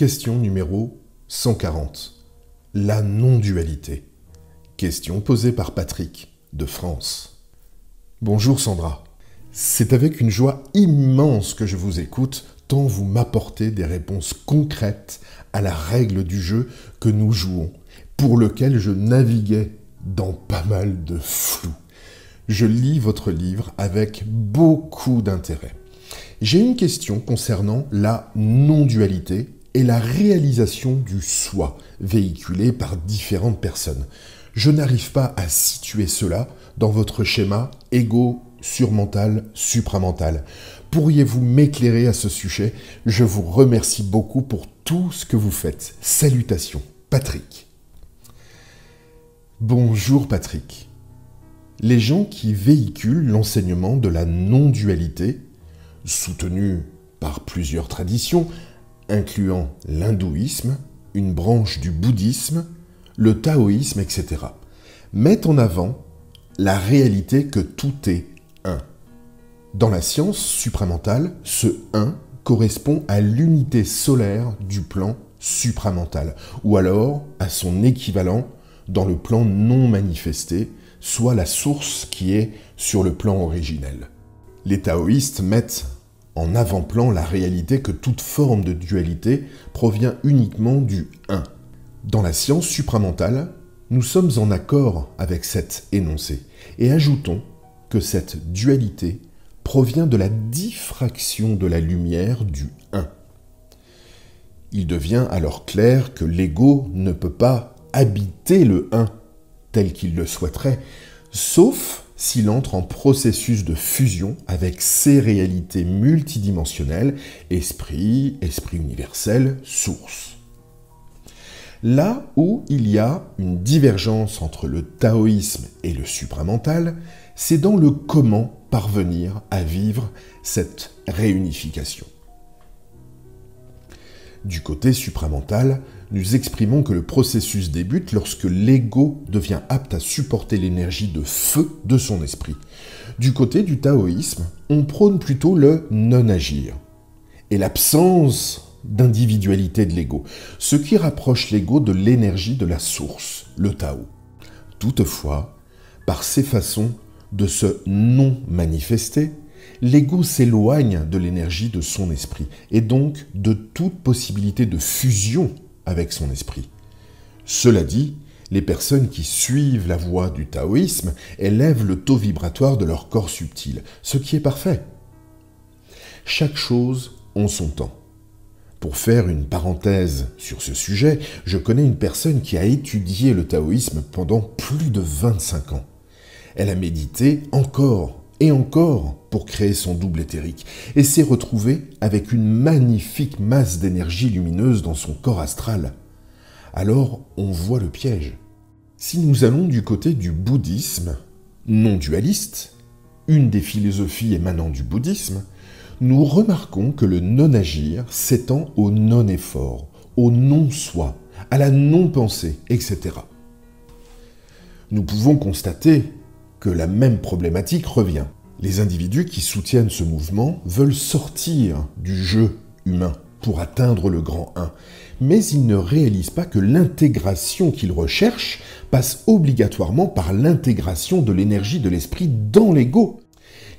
Question numéro 140. La non-dualité. Question posée par Patrick, de France. Bonjour Sandra. C'est avec une joie immense que je vous écoute, tant vous m'apportez des réponses concrètes à la règle du jeu que nous jouons, pour lequel je naviguais dans pas mal de flou. Je lis votre livre avec beaucoup d'intérêt. J'ai une question concernant la non-dualité et la réalisation du soi, véhiculée par différentes personnes. Je n'arrive pas à situer cela dans votre schéma égo, surmental, supramental. Pourriez-vous m'éclairer à ce sujet? Je vous remercie beaucoup pour tout ce que vous faites. Salutations, Patrick. Bonjour Patrick. Les gens qui véhiculent l'enseignement de la non-dualité, soutenu par plusieurs traditions, incluant l'hindouisme, une branche du bouddhisme, le taoïsme, etc., mettent en avant la réalité que tout est un. Dans la science supramentale, ce un correspond à l'unité solaire du plan supramental, ou alors à son équivalent dans le plan non manifesté, soit la source qui est sur le plan originel. Les taoïstes mettent en avant-plan la réalité que toute forme de dualité provient uniquement du un. Dans la science supramentale, nous sommes en accord avec cet énoncé et ajoutons que cette dualité provient de la diffraction de la lumière du un. Il devient alors clair que l'ego ne peut pas habiter le un tel qu'il le souhaiterait, sauf s'il entre en processus de fusion avec ces réalités multidimensionnelles, esprit, esprit universel, source. Là où il y a une divergence entre le taoïsme et le supramental, c'est dans le comment parvenir à vivre cette réunification. Du côté supramental, nous exprimons que le processus débute lorsque l'ego devient apte à supporter l'énergie de feu de son esprit. Du côté du taoïsme, on prône plutôt le non-agir et l'absence d'individualité de l'ego, ce qui rapproche l'ego de l'énergie de la source, le Tao. Toutefois, par ces façons de se non-manifester, l'ego s'éloigne de l'énergie de son esprit et donc de toute possibilité de fusion avec son esprit. Cela dit, les personnes qui suivent la voie du taoïsme élèvent le taux vibratoire de leur corps subtil, ce qui est parfait. Chaque chose en son temps. Pour faire une parenthèse sur ce sujet, je connais une personne qui a étudié le taoïsme pendant plus de 25 ans. Elle a médité encore et encore pour créer son double éthérique et s'est retrouvée avec une magnifique masse d'énergie lumineuse dans son corps astral. Alors, on voit le piège. Si nous allons du côté du bouddhisme, non dualiste, une des philosophies émanant du bouddhisme, nous remarquons que le non-agir s'étend au non-effort, au non-soi, à la non-pensée, etc. Nous pouvons constater que la même problématique revient. Les individus qui soutiennent ce mouvement veulent sortir du jeu humain pour atteindre le grand 1, mais ils ne réalisent pas que l'intégration qu'ils recherchent passe obligatoirement par l'intégration de l'énergie de l'esprit dans l'ego.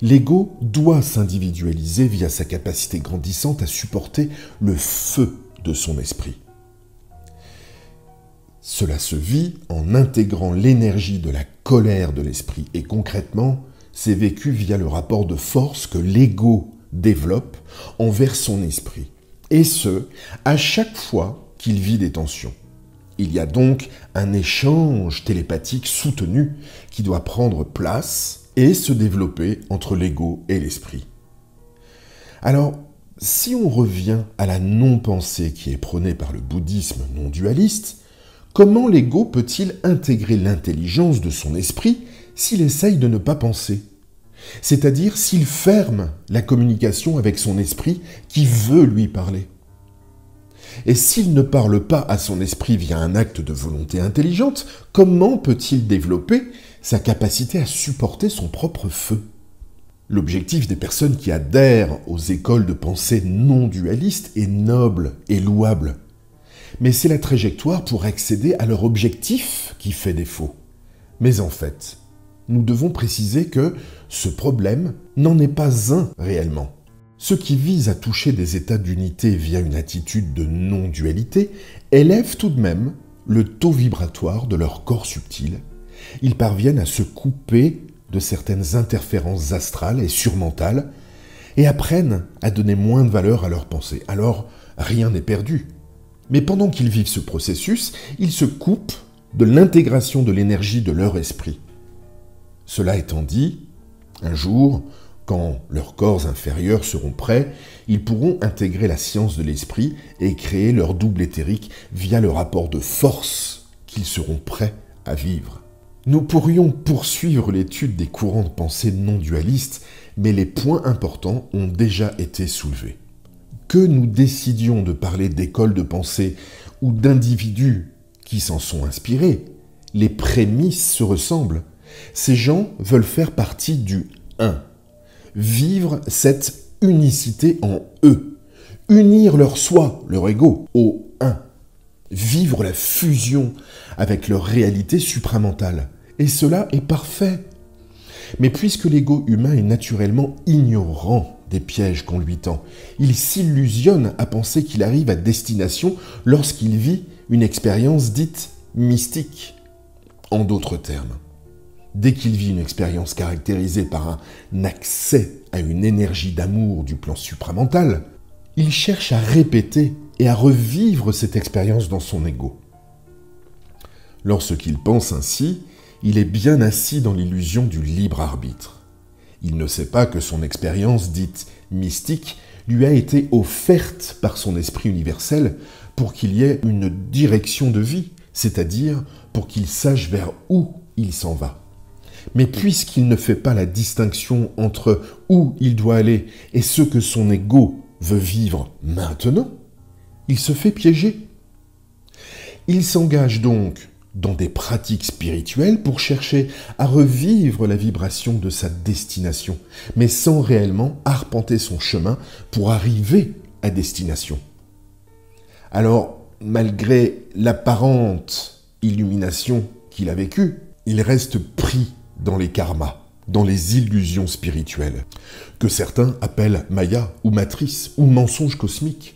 L'ego doit s'individualiser via sa capacité grandissante à supporter le feu de son esprit. Cela se vit en intégrant l'énergie de la colère de l'esprit et concrètement, c'est vécu via le rapport de force que l'ego développe envers son esprit. Et ce, à chaque fois qu'il vit des tensions. Il y a donc un échange télépathique soutenu qui doit prendre place et se développer entre l'ego et l'esprit. Alors, si on revient à la non-pensée qui est prônée par le bouddhisme non-dualiste, comment l'ego peut-il intégrer l'intelligence de son esprit s'il essaye de ne pas penser? C'est-à-dire s'il ferme la communication avec son esprit qui veut lui parler. Et s'il ne parle pas à son esprit via un acte de volonté intelligente, comment peut-il développer sa capacité à supporter son propre feu? L'objectif des personnes qui adhèrent aux écoles de pensée non dualistes est noble et louable. Mais c'est la trajectoire pour accéder à leur objectif qui fait défaut. Mais en fait, nous devons préciser que ce problème n'en est pas un réellement. Ceux qui visent à toucher des états d'unité via une attitude de non-dualité élèvent tout de même le taux vibratoire de leur corps subtil. Ils parviennent à se couper de certaines interférences astrales et surmentales et apprennent à donner moins de valeur à leurs pensées. Alors, rien n'est perdu. Mais pendant qu'ils vivent ce processus, ils se coupent de l'intégration de l'énergie de leur esprit. Cela étant dit, un jour, quand leurs corps inférieurs seront prêts, ils pourront intégrer la science de l'esprit et créer leur double éthérique via le rapport de force qu'ils seront prêts à vivre. Nous pourrions poursuivre l'étude des courants de pensée non dualistes, mais les points importants ont déjà été soulevés. Que nous décidions de parler d'écoles de pensée ou d'individus qui s'en sont inspirés, les prémices se ressemblent. Ces gens veulent faire partie du un, vivre cette unicité en eux, unir leur soi, leur ego, au un, vivre la fusion avec leur réalité supramentale. Et cela est parfait. Mais puisque l'ego humain est naturellement ignorant des pièges qu'on lui tend, il s'illusionne à penser qu'il arrive à destination lorsqu'il vit une expérience dite mystique. En d'autres termes, dès qu'il vit une expérience caractérisée par un accès à une énergie d'amour du plan supramental, il cherche à répéter et à revivre cette expérience dans son ego. Lorsqu'il pense ainsi, il est bien assis dans l'illusion du libre arbitre. Il ne sait pas que son expérience dite mystique lui a été offerte par son esprit universel pour qu'il y ait une direction de vie, c'est-à-dire pour qu'il sache vers où il s'en va. Mais puisqu'il ne fait pas la distinction entre où il doit aller et ce que son ego veut vivre maintenant, il se fait piéger. Il s'engage donc dans des pratiques spirituelles pour chercher à revivre la vibration de sa destination, mais sans réellement arpenter son chemin pour arriver à destination. Alors, malgré l'apparente illumination qu'il a vécue, il reste pris dans les karmas, dans les illusions spirituelles, que certains appellent Maya ou matrice ou mensonge cosmique.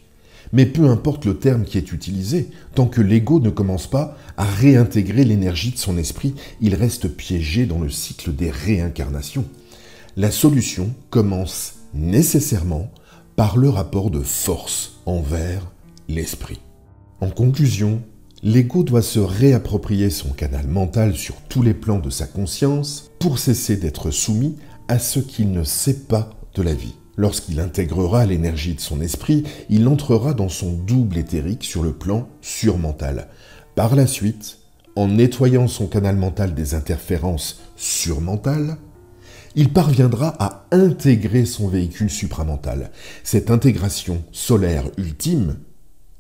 Mais peu importe le terme qui est utilisé, tant que l'ego ne commence pas à réintégrer l'énergie de son esprit, il reste piégé dans le cycle des réincarnations. La solution commence nécessairement par le rapport de force envers l'esprit. En conclusion, l'ego doit se réapproprier son canal mental sur tous les plans de sa conscience pour cesser d'être soumis à ce qu'il ne sait pas de la vie. Lorsqu'il intégrera l'énergie de son esprit, il entrera dans son double éthérique sur le plan surmental. Par la suite, en nettoyant son canal mental des interférences surmentales, il parviendra à intégrer son véhicule supramental. Cette intégration solaire ultime,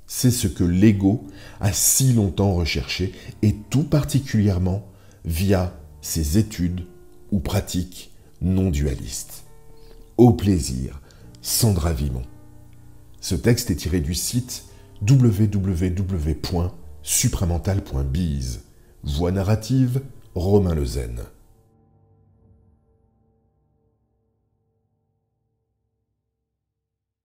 c'est ce que l'ego a si longtemps recherché, et tout particulièrement via ses études ou pratiques non dualistes. Au plaisir, Sandra Vimon. Ce texte est tiré du site www.supramental.biz. Voix narrative, Romain Lezen.